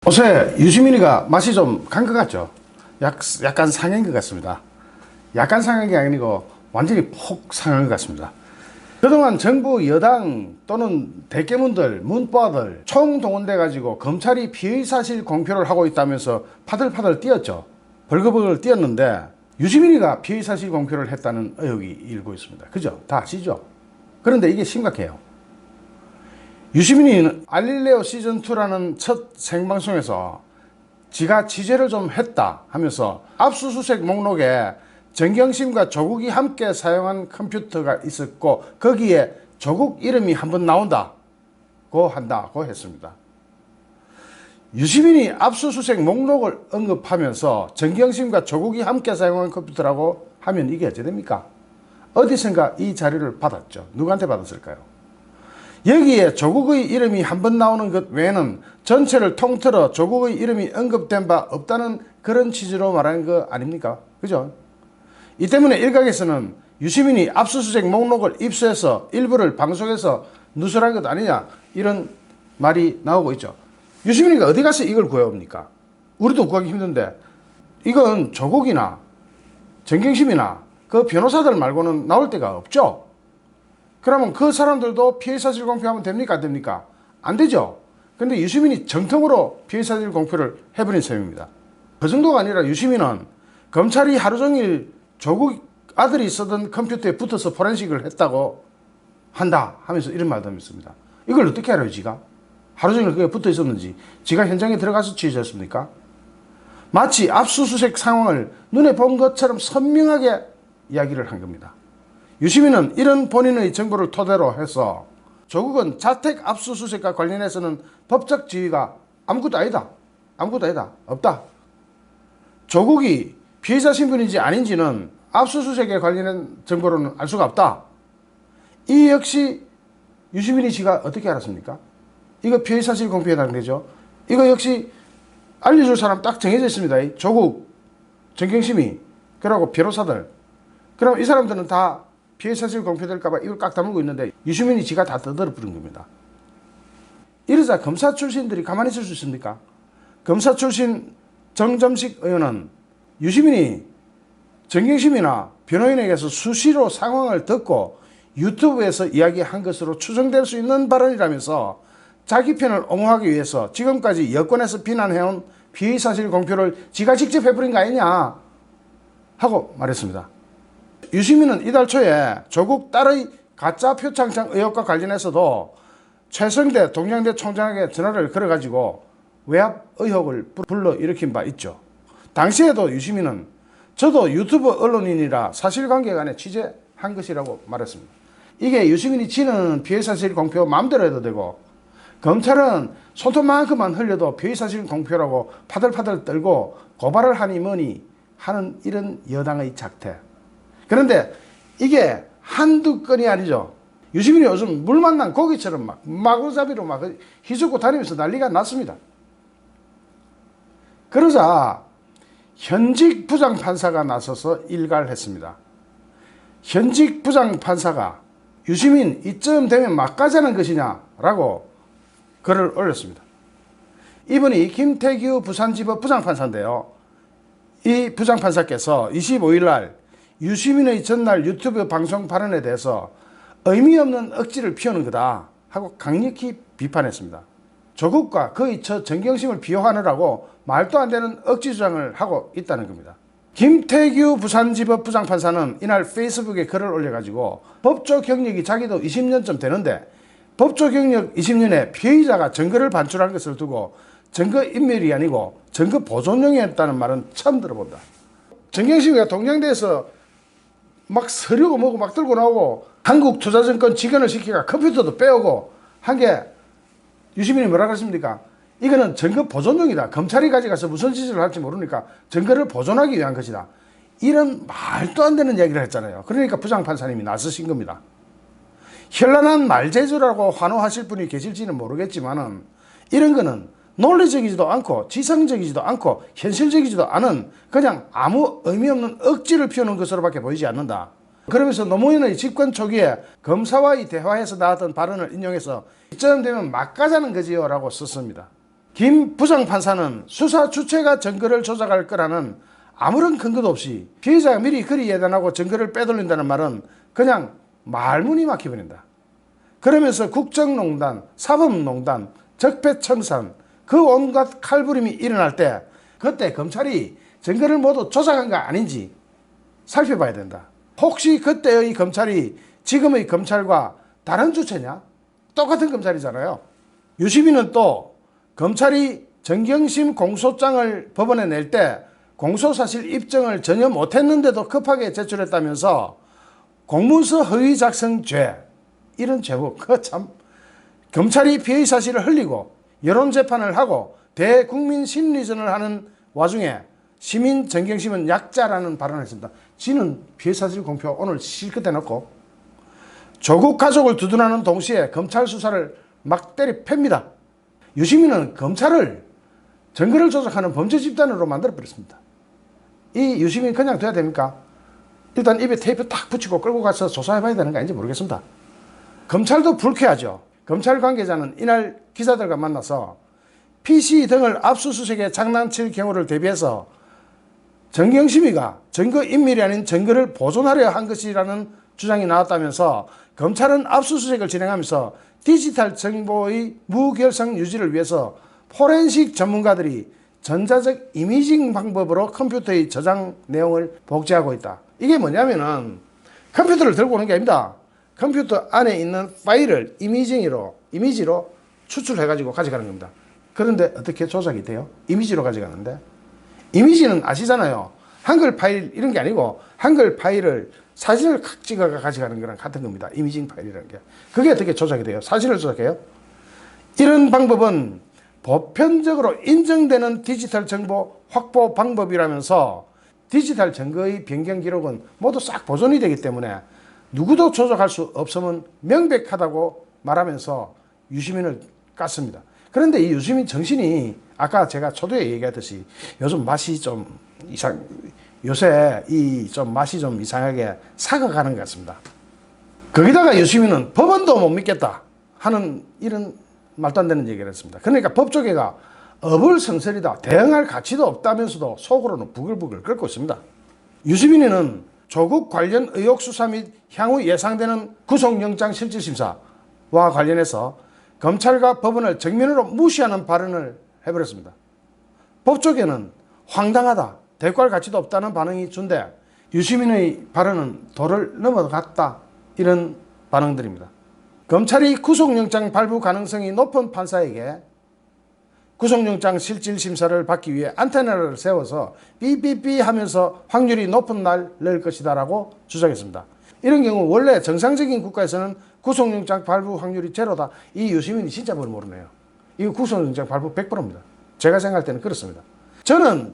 요새 유시민이가 맛이 좀 간 것 같죠? 약간 상한 것 같습니다. 약간 상한 게 아니고 완전히 폭 상한 것 같습니다. 그동안 정부 여당 또는 대깨문들, 문빠들 총동원돼 가지고 검찰이 피의사실 공표를 하고 있다면서 파들파들 뛰었죠. 벌거벌 뛰었는데 유시민이가 피의사실 공표를 했다는 의혹이 일고 있습니다. 그죠? 다 아시죠? 그런데 이게 심각해요. 유시민이는 알릴레오 시즌2라는 첫 생방송에서 지가 취재를 좀 했다 하면서 압수수색 목록에 정경심과 조국이 함께 사용한 컴퓨터가 있었고 거기에 조국 이름이 한번 나온다고 한다고 했습니다. 유시민이 압수수색 목록을 언급하면서 정경심과 조국이 함께 사용한 컴퓨터라고 하면 이게 어찌 됩니까? 어디선가 이 자료를 받았죠. 누구한테 받았을까요? 여기에 조국의 이름이 한번 나오는 것 외에는 전체를 통틀어 조국의 이름이 언급된 바 없다는 그런 취지로 말하는 거 아닙니까? 그죠? 이 때문에 일각에서는 유시민이 압수수색 목록을 입수해서 일부를 방송에서 누설한 것 아니냐 이런 말이 나오고 있죠. 유시민이가 어디 가서 이걸 구해옵니까? 우리도 구하기 힘든데 이건 조국이나 정경심이나 그 변호사들 말고는 나올 데가 없죠. 그러면 그 사람들도 피해사실 공표하면 됩니까? 안 됩니까? 안 되죠. 근데 유시민이 정통으로 피해사실 공표를 해버린 셈입니다. 그 정도가 아니라 유시민은 검찰이 하루 종일 조국 아들이 쓰던 컴퓨터에 붙어서 포렌식을 했다고 한다 하면서 이런 말도 했습니다. 이걸 어떻게 알아요, 지가? 하루 종일 그게 붙어 있었는지 지가 현장에 들어가서 취재했습니까? 마치 압수수색 상황을 눈에 본 것처럼 선명하게 이야기를 한 겁니다. 유시민은 이런 본인의 정보를 토대로 해서 조국은 자택 압수수색과 관련해서는 법적 지위가 아무것도 아니다. 아무것도 아니다. 없다. 조국이 피해자 신분인지 아닌지는 압수수색에 관련된 정보로는 알 수가 없다. 이 역시 유시민이 지가 어떻게 알았습니까? 이거 피해사실 공표에 해당되죠. 이거 역시 알려줄 사람 딱 정해져 있습니다. 조국, 정경심이, 그리고 변호사들. 그럼 이 사람들은 다 피해사실 공표될까봐 이걸 꽉 다물고 있는데 유시민이 지가 다 떠들어 부른 겁니다. 이러자 검사 출신들이 가만히 있을 수 있습니까? 검사 출신 정점식 의원은 유시민이 정경심이나 변호인에게서 수시로 상황을 듣고 유튜브에서 이야기한 것으로 추정될 수 있는 발언이라면서 자기 편을 옹호하기 위해서 지금까지 여권에서 비난해온 피의사실 공표를 지가 직접 해버린 거 아니냐 하고 말했습니다. 유시민은 이달 초에 조국 딸의 가짜 표창장 의혹과 관련해서도 최성대 동양대 총장에게 전화를 걸어가지고 외압 의혹을 불러일으킨 바 있죠. 당시에도 유시민은 저도 유튜브 언론인이라 사실관계간에 취재한 것이라고 말했습니다. 이게 유시민이 지는 피해사실 공표 마음대로 해도 되고 검찰은 손톱만큼만 흘려도 피해사실 공표라고 파들파들 떨고 고발을 하니 뭐니 하는 이런 여당의 작태. 그런데 이게 한두 건이 아니죠. 유시민이 요즘 물 만난 고기처럼 막 마구잡이로 막 휘젓고 다니면서 난리가 났습니다. 그러자 현직 부장판사가 나서서 일갈을 했습니다. 현직 부장판사가 유시민 이쯤 되면 막 가자는 것이냐라고 글을 올렸습니다. 이분이 김태규 부산지법 부장판사인데요. 이 부장판사께서 25일 날 유시민의 전날 유튜브 방송 발언에 대해서 의미 없는 억지를 피우는 거다 하고 강력히 비판했습니다. 조국과 그의 처 정경심을 비호하느라고 말도 안 되는 억지 주장을 하고 있다는 겁니다. 김태규 부산지법 부장판사는 이날 페이스북에 글을 올려가지고 법조 경력이 자기도 20년쯤 되는데 법조 경력 20년에 피의자가 증거를 반출한 것을 두고 증거 인멸이 아니고 증거 보존용이었다는 말은 처음 들어본다. 정경심이가 동양대에서 막 서류고 뭐고 막 들고 나오고 한국투자증권 직원을 시키가 컴퓨터도 빼오고 한 게 유시민이 뭐라 그랬습니까? 이거는 증거 보존용이다. 검찰이 가져가서 무슨 짓을 할지 모르니까 증거를 보존하기 위한 것이다. 이런 말도 안 되는 얘기를 했잖아요. 그러니까 부장판사님이 나서신 겁니다. 현란한 말재주라고 환호하실 분이 계실지는 모르겠지만은 이런 거는 논리적이지도 않고 지성적이지도 않고 현실적이지도 않은 그냥 아무 의미 없는 억지를 피우는 것으로밖에 보이지 않는다. 그러면서 노무현의 집권 초기에 검사와의 대화에서 나왔던 발언을 인용해서 이쯤 되면 막 가자는 거지요 라고 썼습니다. 김 부장판사는 수사 주체가 증거를 조작할 거라는 아무런 근거도 없이 피해자가 미리 그리 예단하고 증거를 빼돌린다는 말은 그냥 말문이 막혀버린다. 그러면서 국정농단, 사법농단, 적폐청산 그 온갖 칼부림이 일어날 때 그때 검찰이 증거를 모두 조작한 거 아닌지 살펴봐야 된다. 혹시 그때의 검찰이 지금의 검찰과 다른 주체냐? 똑같은 검찰이잖아요. 유시민은 또 검찰이 정경심 공소장을 법원에 낼 때 공소사실 입증을 전혀 못했는데도 급하게 제출했다면서 공문서 허위 작성죄 이런 제목 참 검찰이 피해 사실을 흘리고 여론재판을 하고 대국민 심리전을 하는 와중에 시민 정경심은 약자라는 발언을 했습니다. 지는 피해 사실 공표 오늘 실컷 해놓고 조국 가족을 두둔하는 동시에 검찰 수사를 막 때리 팹니다. 유시민은 검찰을 증거를 조작하는 범죄 집단으로 만들어버렸습니다. 이 유시민 그냥 둬야 됩니까? 일단 입에 테이프 딱 붙이고 끌고 가서 조사해봐야 되는 거 아닌지 모르겠습니다. 검찰도 불쾌하죠. 검찰 관계자는 이날 기자들과 만나서 PC 등을 압수수색에 장난칠 경우를 대비해서 정경심이가 증거인멸이 아닌 증거를 보존하려 한 것이라는 주장이 나왔다면서 검찰은 압수수색을 진행하면서 디지털 정보의 무결성 유지를 위해서 포렌식 전문가들이 전자적 이미징 방법으로 컴퓨터의 저장 내용을 복제하고 있다. 이게 뭐냐면은 컴퓨터를 들고 오는 게 아닙니다. 컴퓨터 안에 있는 파일을 이미지로 추출해가지고 가져가는 겁니다. 그런데 어떻게 조작이 돼요? 이미지로 가져가는데 이미지는 아시잖아요. 한글 파일 이런 게 아니고 한글 파일을 사진을 칵 찍어 가져가는 거랑 같은 겁니다. 이미징 파일이라는 게. 그게 어떻게 조작이 돼요? 사진을 조작해요? 이런 방법은 보편적으로 인정되는 디지털 정보 확보 방법이라면서 디지털 증거의 변경 기록은 모두 싹 보존이 되기 때문에 누구도 조작할 수 없음은 명백하다고 말하면서 유시민을 깠습니다. 그런데 이 유시민 정신이 아까 제가 초두에 얘기했듯이 요즘 맛이 좀 요새 좀 맛이 좀 이상하게 사가가는 것 같습니다. 거기다가 유시민은 법원도 못 믿겠다 하는 이런 말도 안 되는 얘기를 했습니다. 그러니까 법조계가 어불성설이다, 대응할 가치도 없다면서도 속으로는 부글부글 끓고 있습니다. 유시민은 조국 관련 의혹 수사 및 향후 예상되는 구속영장 실질심사와 관련해서 검찰과 법원을 정면으로 무시하는 발언을 해버렸습니다. 법조계는 황당하다, 대꾸할 가치도 없다는 반응이 준데 유시민의 발언은 도를 넘어갔다 이런 반응들입니다. 검찰이 구속영장 발부 가능성이 높은 판사에게 구속영장 실질심사를 받기 위해 안테나를 세워서 삐삐삐 하면서 확률이 높은 날 넣을 것이다 라고 주장했습니다. 이런 경우 원래 정상적인 국가에서는 구속영장 발부 확률이 제로다. 이 유시민이 진짜 뭘 모르네요. 이거 구속영장 발부 100%입니다. 제가 생각할 때는 그렇습니다. 저는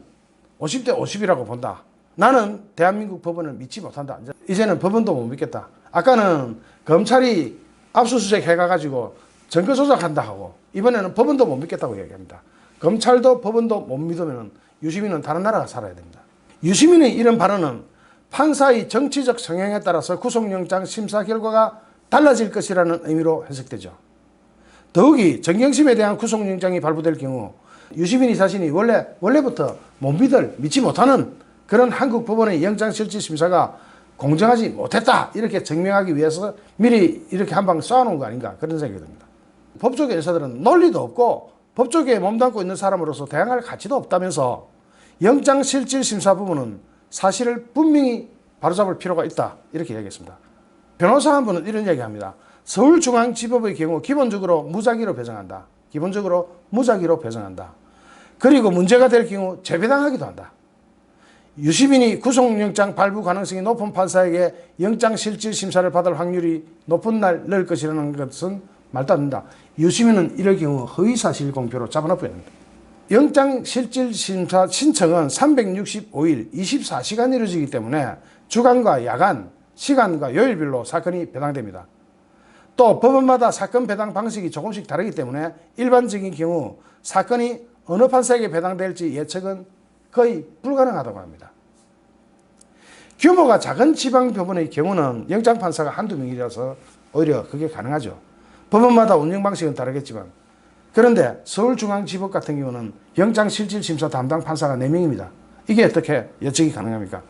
50대 50이라고 본다. 나는 대한민국 법원을 믿지 못한다. 이제는 법원도 못 믿겠다. 아까는 검찰이 압수수색 해가지고 증거 조작한다 하고 이번에는 법원도 못 믿겠다고 얘기합니다. 검찰도 법원도 못 믿으면 유시민은 다른 나라가 살아야 됩니다. 유시민의 이런 발언은 판사의 정치적 성향에 따라서 구속영장 심사 결과가 달라질 것이라는 의미로 해석되죠. 더욱이 정경심에 대한 구속영장이 발부될 경우 유시민이 자신이 원래부터 못 믿지 못하는 그런 한국 법원의 영장실질심사가 공정하지 못했다 이렇게 증명하기 위해서 미리 이렇게 한 방 쏴놓은 거 아닌가 그런 생각이 듭니다. 법조계 인사들은 논리도 없고 법조계에 몸담고 있는 사람으로서 대항할 가치도 없다면서 영장실질심사 부분은 사실을 분명히 바로잡을 필요가 있다 이렇게 얘기했습니다. 변호사 한 분은 이런 얘기합니다. 서울중앙지법의 경우 기본적으로 무작위로 배정한다. 그리고 문제가 될 경우 재배당하기도 한다. 유시민이 구속영장 발부 가능성이 높은 판사에게 영장실질심사를 받을 확률이 높은 날 넣을 것이라는 것은 말도 안 된다. 유시민은 이럴 경우 허위사실 공표로 잡아놓고 있습니다. 영장실질심사 신청은 365일 24시간 이루어지기 때문에 주간과 야간, 시간과 요일별로 사건이 배당됩니다. 또 법원마다 사건 배당 방식이 조금씩 다르기 때문에 일반적인 경우 사건이 어느 판사에게 배당될지 예측은 거의 불가능하다고 합니다. 규모가 작은 지방법원의 경우는 영장판사가 한두 명이라서 오히려 그게 가능하죠. 법원마다 운영 방식은 다르겠지만 그런데 서울중앙지법 같은 경우는 영장실질심사 담당 판사가 4명입니다. 이게 어떻게 예측이 가능합니까?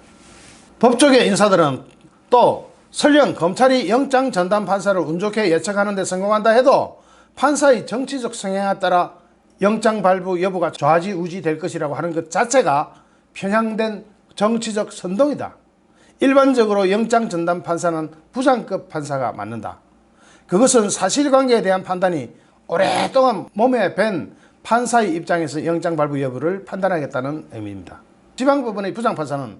법조계 인사들은 또 설령 검찰이 영장 전담 판사를 운 좋게 예측하는 데 성공한다 해도 판사의 정치적 성향에 따라 영장 발부 여부가 좌지우지 될 것이라고 하는 것 자체가 편향된 정치적 선동이다. 일반적으로 영장 전담 판사는 부장급 판사가 맡는다. 그것은 사실관계에 대한 판단이 오랫동안 몸에 밴 판사의 입장에서 영장 발부 여부를 판단하겠다는 의미입니다. 지방법원의 부장판사는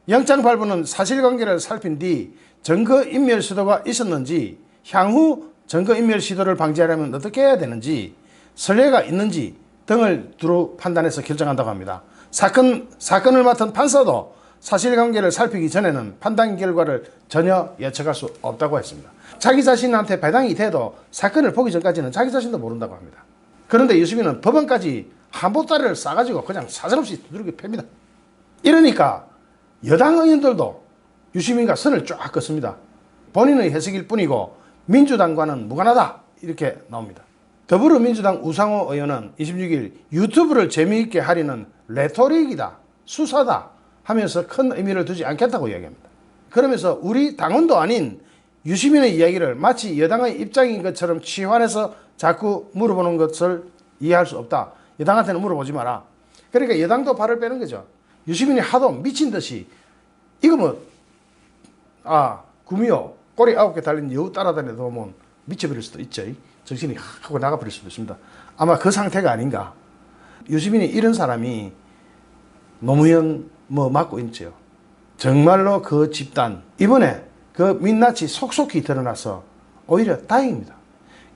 영장 발부는 사실관계를 살핀 뒤 증거인멸 시도가 있었는지, 향후 증거인멸 시도를 방지하려면 어떻게 해야 되는지, 선례가 있는지 등을 두루 판단해서 결정한다고 합니다. 사건을 맡은 판사도 사실관계를 살피기 전에는 판단 결과를 전혀 예측할 수 없다고 했습니다. 자기 자신한테 배당이 돼도 사건을 보기 전까지는 자기 자신도 모른다고 합니다. 그런데 유시민은 법원까지 한 보따리를 싸가지고 그냥 사정없이 두들겨 팹니다. 이러니까 여당 의원들도 유시민과 선을 쫙 긋습니다. 본인의 해석일 뿐이고 민주당과는 무관하다 이렇게 나옵니다. 더불어민주당 우상호 의원은 26일 유튜브를 재미있게 하려는 레토릭이다, 수사다 하면서 큰 의미를 두지 않겠다고 이야기합니다. 그러면서 우리 당원도 아닌 유시민의 이야기를 마치 여당의 입장인 것처럼 치환해서 자꾸 물어보는 것을 이해할 수 없다. 여당한테는 물어보지 마라. 그러니까 여당도 발을 빼는 거죠. 유시민이 하도 미친 듯이 이거 뭐 구미호 꼬리 9개 달린 여우 따라다니다 보면 미쳐버릴 수도 있죠. 정신이 하고 나가버릴 수도 있습니다. 아마 그 상태가 아닌가. 유시민이 이런 사람이 노무현 맡고 있죠. 정말로 그 집단 이번에 그 민낯이 속속히 드러나서 오히려 다행입니다.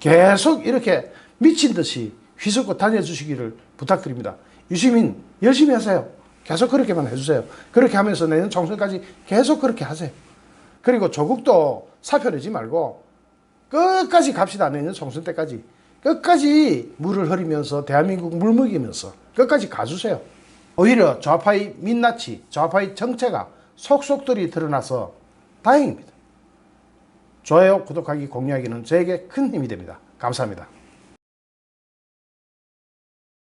계속 이렇게 미친 듯이 휘젓고 다녀주시기를 부탁드립니다. 유시민 열심히 하세요. 계속 그렇게만 해주세요. 그렇게 하면서 내년 총선까지 계속 그렇게 하세요. 그리고 조국도 사표 내지 말고 끝까지 갑시다. 내년 총선 때까지. 끝까지 물을 흐리면서 대한민국 물 먹이면서 끝까지 가주세요. 오히려 좌파의 민낯이, 좌파의 정체가 속속들이 드러나서 다행입니다. 좋아요, 구독하기, 공유하기는 저에게 큰 힘이 됩니다. 감사합니다.